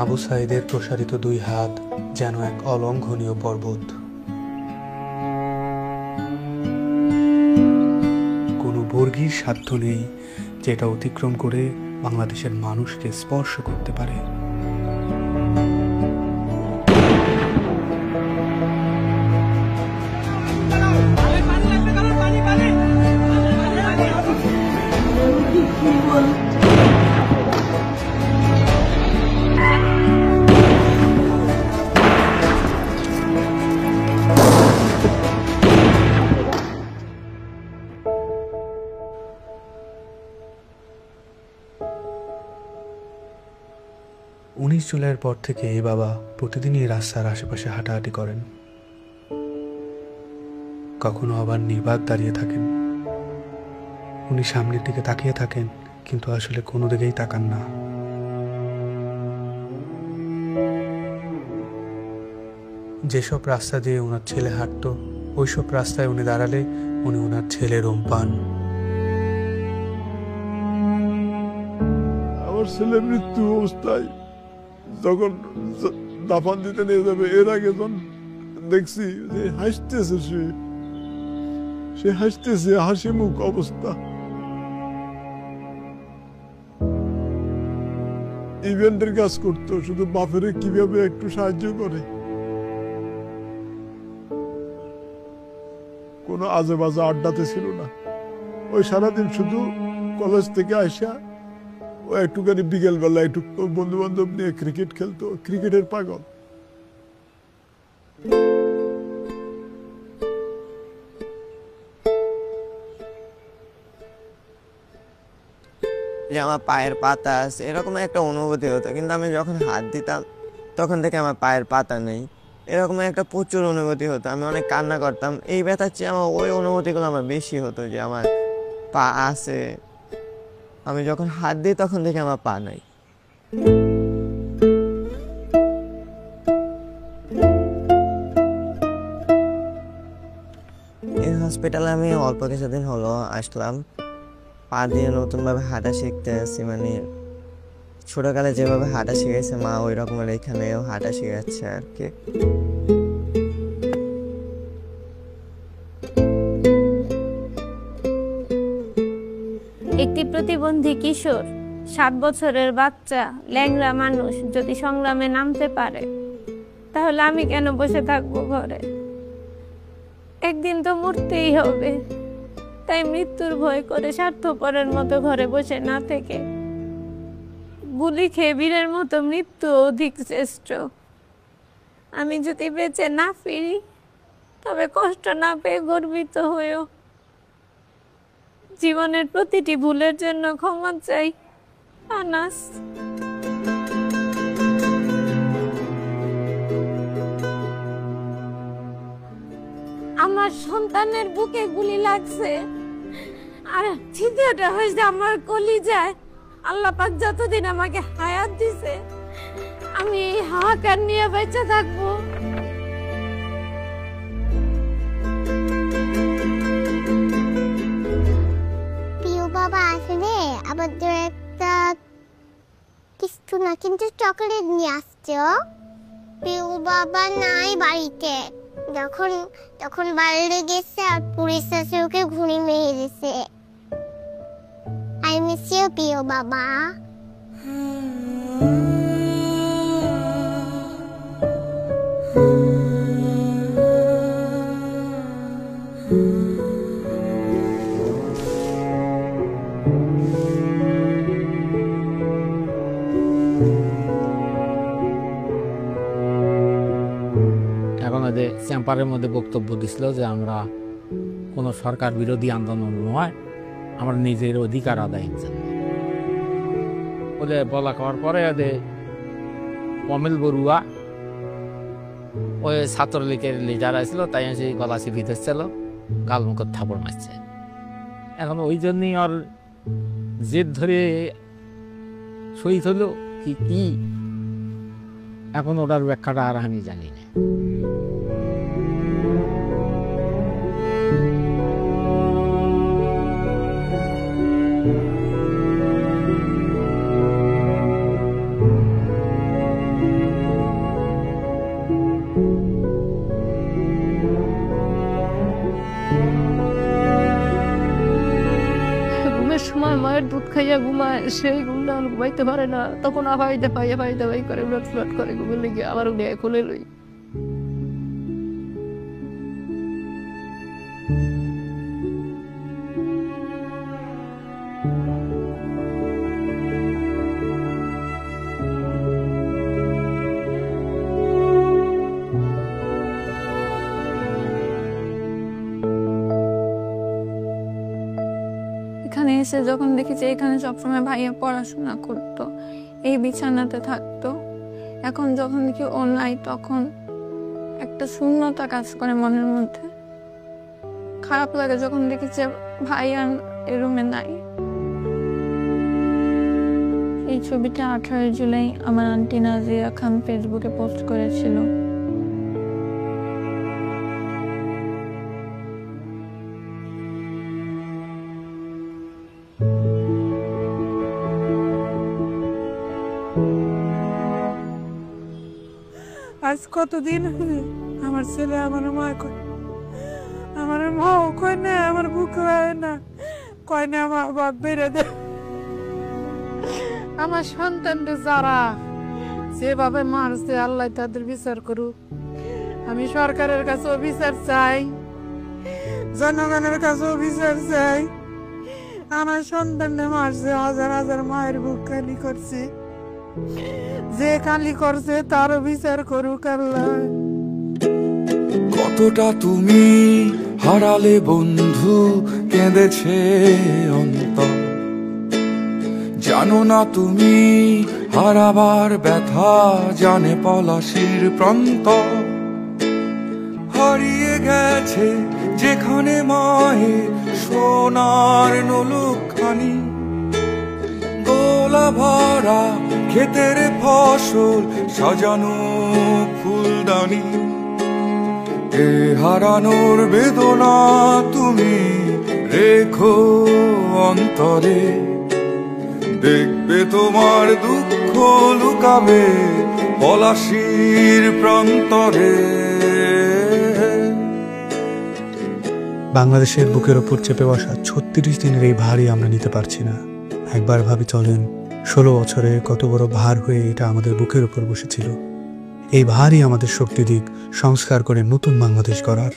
আবু সাঈদের প্রসারিত দুই হাত যেন এক অলঙ্ঘনীয় পর্বত। কোনো বর্গীর সাধ্য নেই যেটা অতিক্রম করে বাংলাদেশের মানুষকে স্পর্শ করতে পারে। জুলাইয়ের পর থেকে এই বাবা প্রতিদিনই রাস্তার আশেপাশে হাঁটাহাঁটি করেন। কখনো আবার নির্বাক দাঁড়িয়ে থাকেন। উনি সামনের দিকে তাকিয়ে থাকেন, কিন্তু আসলে কোনো দিকেই তাকান না। যেসব রাস্তা দিয়ে ওনার ছেলে হাঁটতো, ওইসব রাস্তায় উনি দাঁড়ালে উনি ওনার ছেলের রুম পান। আমার ছেলের মৃত্যু অবস্থায় যখন দাফন দিতে নিয়ে যাবে, এর আগে যখন দেখছি যে হাসতেছে, সে হাসতেছে, হাসি মুখ অবস্থা। ইভেন্টের কাজ করতো, শুধু বাপের কিভাবে একটু সাহায্য করে, কোনো আজে বাজে আড্ডাতে ছিল না। ওই সারাদিন শুধু কলেজ থেকে আসা ও একটুখানি বিকেল বেলা একটু বন্ধু বান্ধব নিয়ে ক্রিকেট খেলতো, ক্রিকেটের পাগল। যে আমার পায়ের পাতা আছে এরকম একটা অনুভূতি হতো, কিন্তু আমি যখন হাত দিতাম তখন থেকে আমার পায়ের পাতা নেই, এরকম একটা প্রচুর অনুভূতি হতো। আমি অনেক কান্না করতাম। এই ব্যথার চেয়ে আমার ওই অনুভূতিগুলো আমার বেশি হতো, যে আমার পা আছে, আমি যখন হাত দিই তখন থেকে আমার পা নাই। এই হসপিটালে আমি অল্প কিছুদিন হলো আসলাম। পা দিয়ে নতুনভাবে হাঁটা শিখতে আসছি, মানে ছোটকালে যেভাবে হাঁটা শিখেছে মা, ওই রকমের এখানেও হাঁটা শিখাচ্ছে আর কি। একটি প্রতিবন্ধী কিশোর, 7 বছরের বাচ্চা, ল্যাংড়া মানুষ যদি সংগ্রামে নামতে পারে, তাহলে আমি কেন বসে থাকবো ঘরে? একদিন তো মরতেই হবে, তাই মৃত্যুর ভয় করে স্বার্থপরের মতো ঘরে বসে না থেকে গুলি খেয়ে বীরের মতো মৃত্যু অধিক শ্রেষ্ঠ। আমি যদি বেঁচে না ফিরি, তবে কষ্ট না পেয়ে গর্বিত হয়েও জীবনের প্রতিটি ভুলের জন্য ক্ষমা চাই। আনাস। আমার সন্তানের বুকে গুলি লাগছে, আর ছিদ্রটা হয়েছে আমার কলিজায়। আল্লাহ পাক যতদিন আমাকে হায়াত দিছে, আমি এই হাহাকার নিয়ে বেঁচে থাকবো। প্রিয় বাবা আসলে আমাদের একটা কিছু না, কিন্তু চকলেট নিয়ে আসছে। প্রিয় বাবা নাই বাড়িতে, যখন বাইরে গেছে আর পুলিশ এসে ওকে ঘুড়ি মেরে দিয়েছে। আই মিস ইউ প্রিয় বাবা। চেম্বারের মধ্যে বক্তব্য দিছিল যে আমরা কোনো সরকার বিরোধী আন্দোলন নয়, আমরা নিজের অধিকার আদায়ের জন্য বলে বলা করার পরে অমিল বড়ুয়া ওই ছাত্রলীগের লিডার আসছিল, তাই এসে গলা চিপি ধরছিল, গালমুখ থাপড় মারছে। এখন ওই জন্যই ওর জেদ ধরে শহীদ হলো কি এখন ওটার ব্যাখ্যাটা আর আমি জানি না। মায়ের দুধ খাইয়া ঘুমায়, সেই ঘুমটা ঘুমাইতে পারে না, তখন আবাইতে পাইয়া পাইতে পাই করে ব্লট ফ্লট করে ঘুমে লেগে আবার উঠে খুলে লই। এখানে এসে যখন দেখি যে এখানে সবসময় ভাইয়া পড়াশোনা করতো, এই বিছানাতে থাকতো, এখন যখন দেখি ও নাই তখন একটা শূন্যতা কাজ করে মনের মধ্যে। খারাপ লাগে যখন দেখি যে ভাইয়া এই রুমে নাই। এই ছবিটা 18 জুলাই আমার আন্টি নাজিয়া খান ফেসবুকে পোস্ট করেছিল। আজ কতদিন আমার ছেলে আমার মা কয়, আমার মাও কয় না, আমার বুক হয় না, কয় না আমার বাপ বেড়ে দে। আমার সন্তানদের যারা যেভাবে মারছে আল্লাহ তাদের বিচার করুক। আমি সরকারের কাছেও বিচার চাই, জনগণের কাছেও বিচার চাই। আমার সন্তানদের মারছে, হাজার হাজার মায়ের বুক খালি করছে, যে খালি করছে তারও বিচার করুক আল্লাহ। কতটা তুমি হারালে বন্ধু, কেঁদেছে অন্তর, জানো না তুমি হারাবার ব্যথা, জানে পলাশির প্রান্ত। হারিয়ে গেছে যেখানে মায়ের সোনার নোলখানি, গোলা ভরা ক্ষেতের ফসল, সাজানো ফুলদানি। এ হারানোর বেদনা তুমি রেখো অন্তরে, দেখবে তোমার দুঃখ লুকাবে পলাশির প্রান্তরে। বাংলাদেশের বুকের ওপর চেপে বসা 36 দিনের এই ভারই আমরা নিতে পারছি না। একবার ভাবি চলেন, 16 বছরে কত বড় ভার হয়ে এটা আমাদের বুকের উপর বসেছিল। এই ভারই আমাদের শক্তি দিক সংস্কার করে নতুন বাংলাদেশ গড়ার।